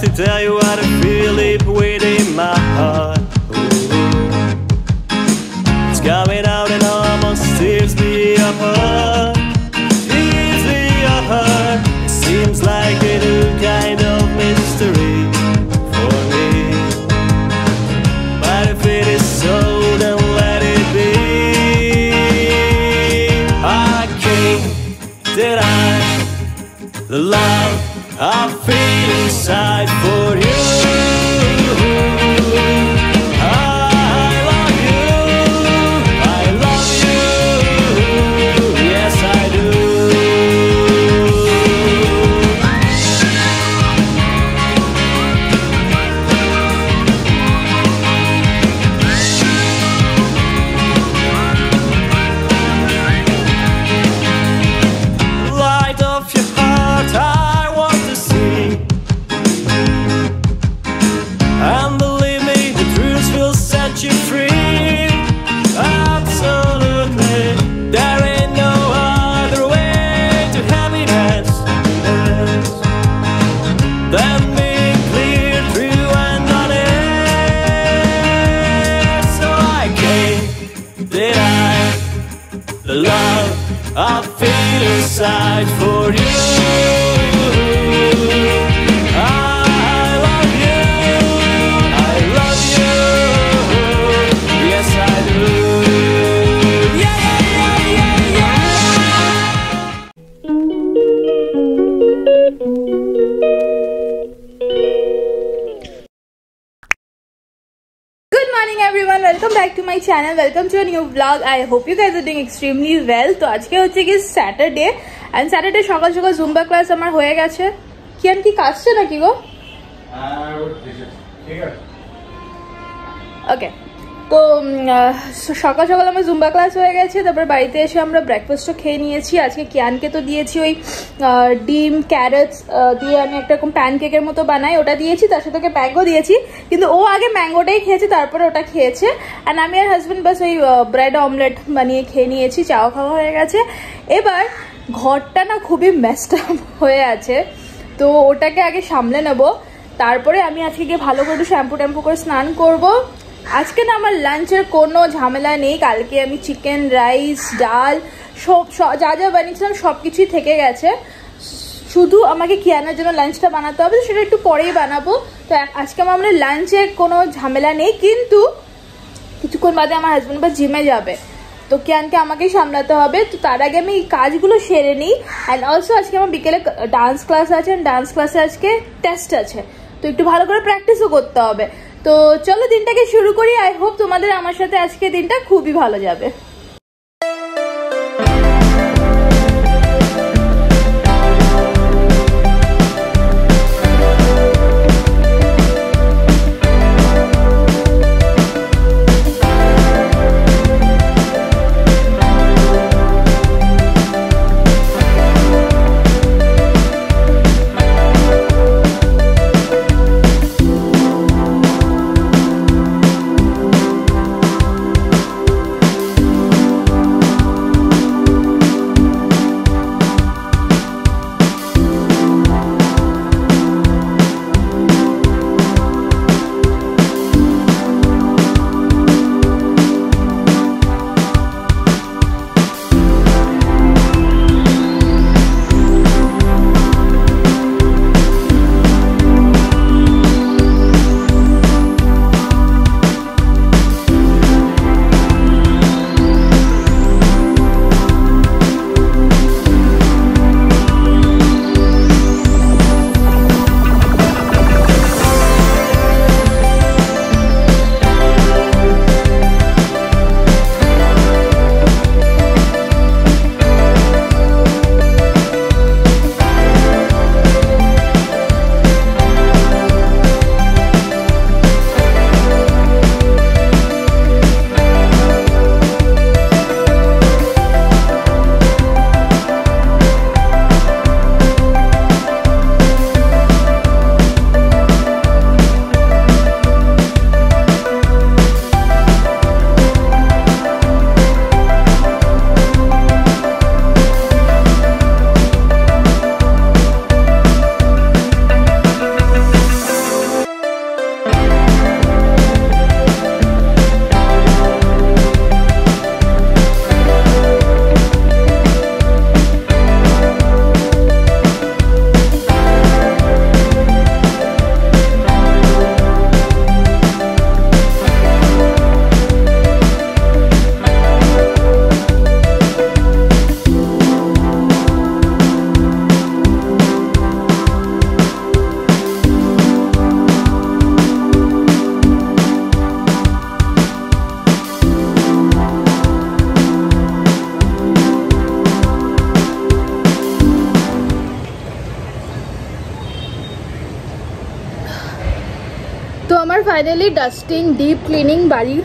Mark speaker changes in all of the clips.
Speaker 1: to tell you what I feel deep within my heart. It's coming out and almost tears me apart. Tears me apart. It seems like a new kind of mystery for me. But if it is so, then let it be. I can't deny the love I feel inside for you. I love you, I love you, yes I do. Light of your heart, I want to see. And believe me, the truth will set you free. Absolutely, there ain't no other way to happiness than being clear, true and honest. So I can't deny the love I feel inside for you. I love you, I love you, yes I do. Yeah, yeah, yeah, yeah,
Speaker 2: Good morning everyone, welcome back to my channel, welcome to a new vlog. I hope you guys are doing extremely well. তো আজকে হচ্ছে কি Saturday and Saturday সকাল সকাল Zumba class আমার হয়ে গেছে। কিয়ান কি কাজছে নাকি গো? ওকে, তো সকাল সকাল আমার জুম্বা ক্লাস হয়ে গেছে। তারপর বাড়িতে এসে আমরা ব্রেকফাস্টও খেয়ে নিয়েছি। আজকে কিয়ানকে তো দিয়েছি ওই ডিম ক্যারটস দিয়ে আমি একটা রকম প্যানকেকের মতো বানাই, ওটা দিয়েছি। তার সাথে ওকে ম্যাঙ্গো দিয়েছি, কিন্তু ও আগে ম্যাঙ্গোটাই খেয়েছে, তারপরে ওটা খেয়েছে। অ্যান্ড আমি আর হাজব্যান্ড বাস ওই ব্রেড অমলেট বানিয়ে খেয়ে নিয়েছি, চাও খাওয়া হয়ে গেছে। এবার ঘরটা না খুবই মেসড আপ হয়ে আছে, তো ওটাকে আগে সামলে নেব। তারপরে আমি আজকে গিয়ে ভালো করে শ্যাম্পু ট্যাম্পু করে স্নান করব। আজকে না আমার লাঞ্চের কোনো ঝামেলা নেই। কালকে আমি চিকেন, রাইস, ডাল সব যা যা বানিয়েছিলাম সব কিছুই থেকে গেছে। শুধু আমাকে কিয়ানের জন্য লাঞ্চটা বানাতে হবে, সেটা একটু পরেই বানাবো। তো আজকে আমার লাঞ্চে কোনো ঝামেলা নেই, কিন্তু কিছুক্ষণ বাদে আমার হাজব্যান্ড বা জিমে যাবে, তো কিয়ানকে আমাকেই সামলাতে হবে। তো তার আগে আমি এই কাজগুলো সেরে নিই। অ্যান্ড অলসো আজকে আমার বিকেলে ডান্স ক্লাস আছে, ডান্স ক্লাসে আজকে টেস্ট আছে, তো একটু ভালো করে প্র্যাকটিসও করতে হবে। তো চলো দিনটাকে শুরু করি। আই হোপ তোমাদের আমার সাথে আজকে দিনটা খুবই ভালো যাবে। আমার ফাইনালি ডাস্টিং ডিপ ক্লিনিং বাড়ি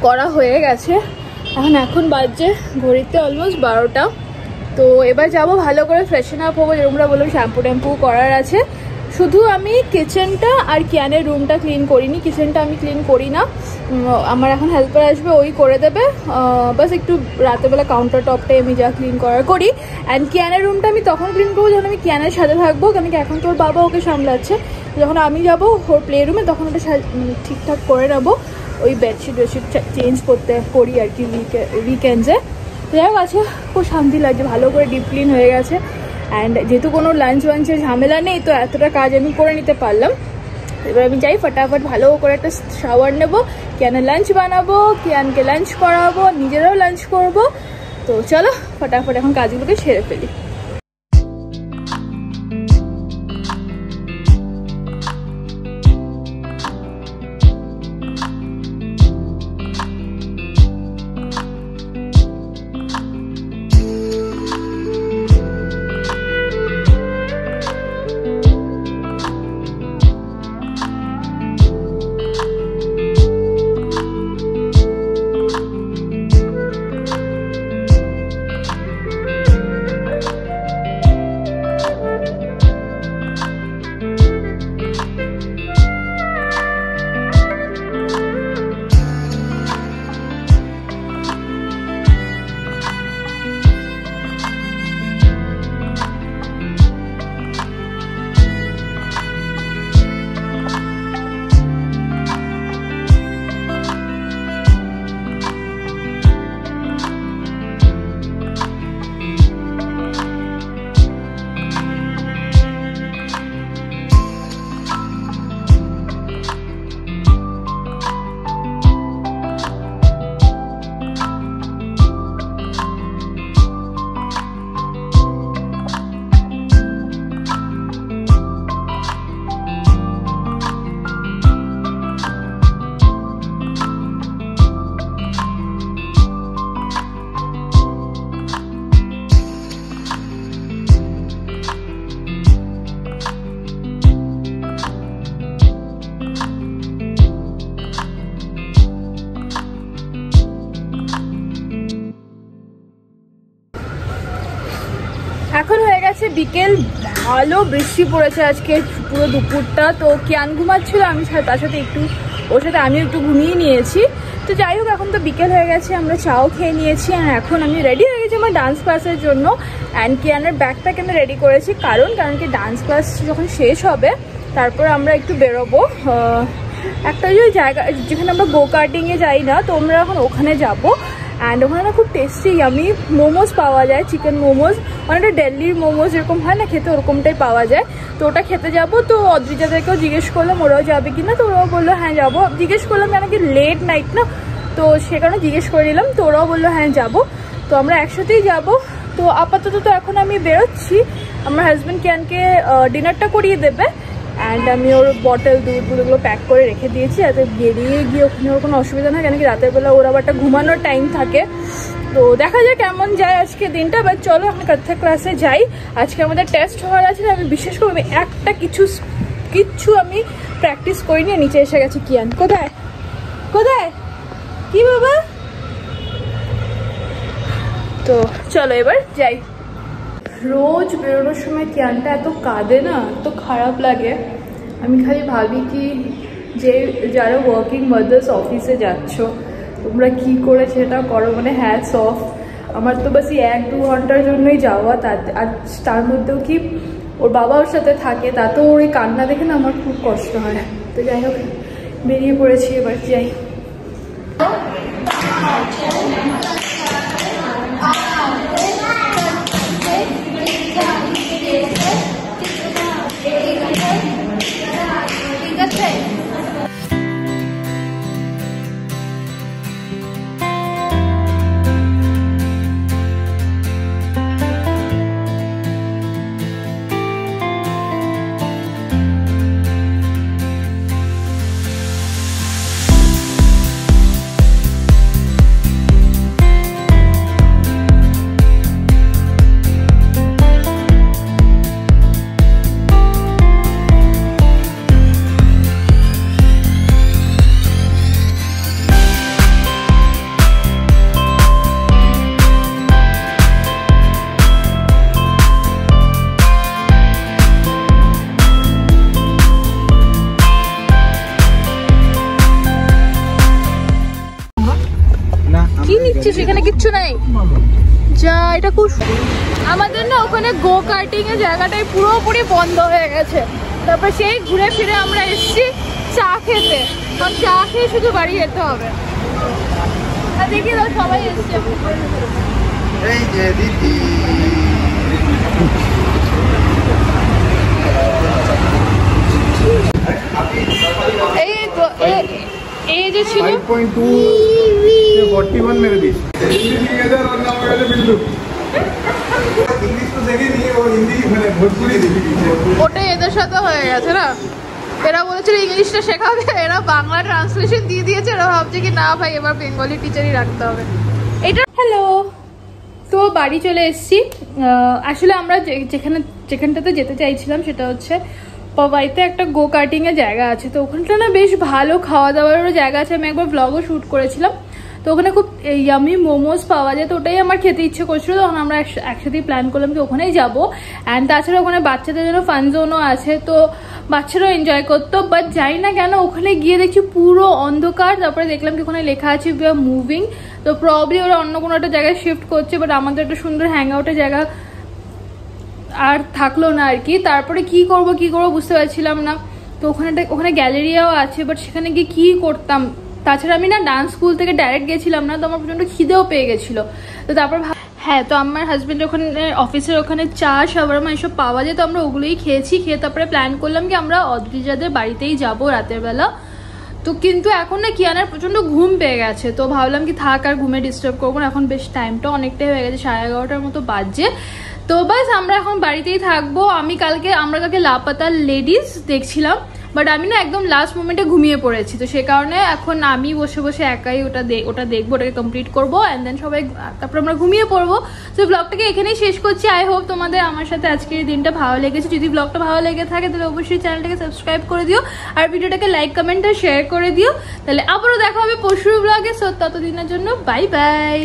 Speaker 2: করা হয়ে গেছে। এখন বাজছে ঘড়িতে অলমোস্ট 12টা। তো এবার যাব ভালো করে ফ্রেশন আপ হবো, যেরকমরা বললাম শ্যাম্পু ট্যাম্পু করার আছে। শুধু আমি কিচেনটা আর কিয়ানের রুমটা ক্লিন করিনি, কিচেনটা আমি ক্লিন করি না, আমার এখন হেল্পার আসবে, ওই করে দেবে। বাস একটু রাতেবেলা কাউন্টার টপটাই আমি যা ক্লিন করার করি। অ্যান্ড কিয়ানের রুমটা আমি তখন ক্লিন করবো যখন আমি কিয়ানের সাথে থাকবো, কারণ কি এখন তোর বাবা ওকে সামলাচ্ছে। যখন আমি যাবো ওর প্লে রুমে তখন ওটা ঠিকঠাক করে নেবো, ওই বেডশিট চেঞ্জ করি আর কি উইকেন্ডসে। যাই হোক আছে, খুব শান্তি লাগছে, ভালো করে ডিপ ক্লিন হয়ে গেছে। অ্যান্ড যেহেতু কোনো লাঞ্চের ঝামেলা নেই, তো এতটা কাজ আমি করে নিতে পারলাম। এবার আমি যাই ফটাফট ভালো করে একটা শাওয়ার নেবো, কিয়ানের লাঞ্চ বানাবো, কিয়ানকে লাঞ্চ করাবো, নিজেরাও লাঞ্চ করবো। তো চলো ফটাফট এখন কাজগুলোকে সেরে ফেলি। এখন হয়ে গেছে বিকেল, ভালো বৃষ্টি পড়েছে আজকে পুরো দুপুরটা। তো কিয়ান ঘুমাচ্ছিল, আমি তার সাথে একটু ওর সাথে আমিও একটু ঘুমিয়ে নিয়েছি। তো যাই হোক এখন তো বিকেল হয়ে গেছে, আমরা চাও খেয়ে নিয়েছি। আর এখন আমি রেডি হয়ে গেছি আমার ডান্স ক্লাসের জন্য। অ্যান্ড কিয়ানের ব্যাগটা কেন রেডি করেছি, কারণ কি ডান্স ক্লাস যখন শেষ হবে তারপর আমরা একটু বেরোবো একটা ওই জায়গা যেখানে আমরা গো কার্টিংয়ে যাই না, তো আমরা এখন ওখানে যাবো। অ্যান্ড ওখানে না খুব টেস্টি আমি মোমোজ পাওয়া যায়, চিকেন মোমোজ, অনেকটা দিল্লির মোমোজ যেরকম হয় না খেতে, ওরকমটাই পাওয়া যায়। তো ওটা খেতে যাবো। তো অদ্রিজাদেরকেও জিজ্ঞেস করলাম ওরাও যাবে কি না, তো ওরাও বললো হ্যাঁ যাবো। জিজ্ঞেস করলাম কেন কি লেট নাইট না, তো সে কারণে জিজ্ঞেস করে নিলাম। তো ওরাও বললো হ্যাঁ যাবো, তো আমরা একসাথেই যাবো। তো আপাতত তো এখন আমি বেরোচ্ছি, আমার হাজব্যান্ড কিয়ানকে ডিনারটা করিয়ে দেবে। অ্যান্ড আমি ওর বটল দুধগুলো প্যাক করে রেখে দিয়েছি, যাতে বেরিয়ে গিয়ে ওখানে ওর কোনো অসুবিধা না, কেন কি রাতের বেলা ওর আবার একটা ঘুমানোর টাইম থাকে। তো দেখা যায় কেমন যায় আজকে দিনটা। বাট চলো আমি কত্থক ক্লাসে যাই, আজকে আমাদের টেস্ট হওয়ার আছে। আমি বিশেষ করে আমি একটা কিচ্ছু আমি প্র্যাকটিস করিনি। নিচে এসে গেছে কিয়ান। কোথায় কি বাবা? তো চলো এবার যাই। রোজ বেরোনোর সময় কিয়ানটা এত কাঁদে না, এত খারাপ লাগে। আমি খালি ভাবি কি যে যারা ওয়ার্কিং মাদার্স অফিসে যাচ্ছ তোমরা কি করে সেটা করো, মানে হ্যাটস অফ। আমার তো বাস 1-2 ঘন্টার জন্যই যাওয়া, আর তার মধ্যেও কি ওর বাবা ওর সাথে থাকে, তাতেও ওর এই কান্না দেখে না আমার খুব কষ্ট হয়। তো যাই হোক বেরিয়ে পড়েছি, এবার যাই। নেই যা, এটা খুব আমাদের না ওখানে গো কার্টিং এর জায়গাটাই পুরোপুরি বন্ধ হয়ে গেছে। তারপর সেই ঘুরে ফিরে আমরা এসেছি চা খেতে, কারণ চা খেয়ে শুধু বাড়ি যেতে হবে। আর দেখি দাও সবাই এসছে,
Speaker 3: এই যে দিদি
Speaker 2: এই যে ছিল
Speaker 3: 5.2 से 41 मेरे बीच इंग्लिश तो देखी नहीं और हिंदी मैंने भोजपुरी देखी।
Speaker 2: ওটাই এদের সাথে হয়ে গেছে না, এরা বলেছিল ইংলিশটা শেখাবে, এরা বাংলা ট্রান্সলেশন দিয়ে দিয়েছে, এরা ভাবছে কি না ভাই এবার বেঙ্গলি টিচারই রাখতে হবে। এটা হ্যালো, তো বাড়ি চলে এসেছি। আসলে আমরা যেখানটাতে যেতে চাইছিলাম সেটা হচ্ছে পবাইতে একটা গো কার্টিং এর জায়গা আছে, তো ওখানটা না বেশ ভালো খাওয়া দাওয়ারও জায়গা আছে। আমি একবার ব্লগও শ্যুট করেছিলাম, তো ওখানে খুব ইয়ামি মোমোজ পাওয়া যায়, তো ওটাই আমার খেতে ইচ্ছে করছিল। তখন আমরা একসাথেই প্ল্যান করলাম কি ওখানেই যাবো। অ্যান্ড তাছাড়া ওখানে বাচ্চাদের জন্য ফান জোনও আছে, তো বাচ্চারাও এনজয় করতো। বাট জানি না কেন ওখানে গিয়ে দেখছি পুরো অন্ধকার। তারপরে দেখলাম কি ওখানে লেখা আছে উই আর মুভিং, তো প্রবলি ওরা অন্য কোনো একটা জায়গায় শিফট করছে। বাট আমাদের একটা সুন্দর হ্যাং আউটের জায়গা আর থাকলো না আর কি। তারপরে কি করব বুঝতে পারছিলাম না। তো ওখানে গ্যালারিয়াও আছে, বাট সেখানে গিয়ে কি করতাম। তাছাড়া আমি না ডান্স স্কুল থেকে ডাইরেক্ট গেছিলাম না, তো আমার প্রচন্ড খিদেও পেয়ে গেছিলো। তো তারপর হ্যাঁ, তো আমার হাজবেন্ড ওখানে অফিসের ওখানে চা শাওয়ারমা এসব পাওয়া যায়, তো আমরা ওগুলোই খেয়েছি। খেয়ে তারপরে প্ল্যান করলাম কি আমরা অদ্রিজাদের বাড়িতেই যাবো রাতের বেলা। তো কিন্তু এখন না কিয়ানার প্রচন্ড ঘুম পেয়ে গেছে, তো ভাবলাম কি থাক আর ঘুমে ডিস্টার্ব করবো না। এখন বেশ টাইমটা অনেকটাই হয়ে গেছে, 11:30 মতো বাজছে। তো বাস আমরা এখন বাড়িতেই থাকবো। আমরা কালকে লাপাতা লেডিস দেখছিলাম, বাট আমি না একদম লাস্ট মোমেন্টে ঘুমিয়ে পড়েছি, তো সে কারণে এখন আমি বসে বসে একাই ওটা দেখবো, ওটাকে কমপ্লিট করবো। অ্যান্ড দেন তারপর আমরা ঘুমিয়ে পড়বো। তো ব্লগটাকে এখানেই শেষ করছি। আই হোপ তোমাদের আমার সাথে আজকের দিনটা ভালো লেগেছে। যদি ব্লগটা ভালো লেগে থাকে তাহলে অবশ্যই চ্যানেলটাকে সাবস্ক্রাইব করে দিও, আর ভিডিওটাকে লাইক কমেন্ট আর শেয়ার করে দিও। তাহলে আবারও দেখা হবে পরশুর ব্লগে। সো ততদিনের জন্য বাই বাই।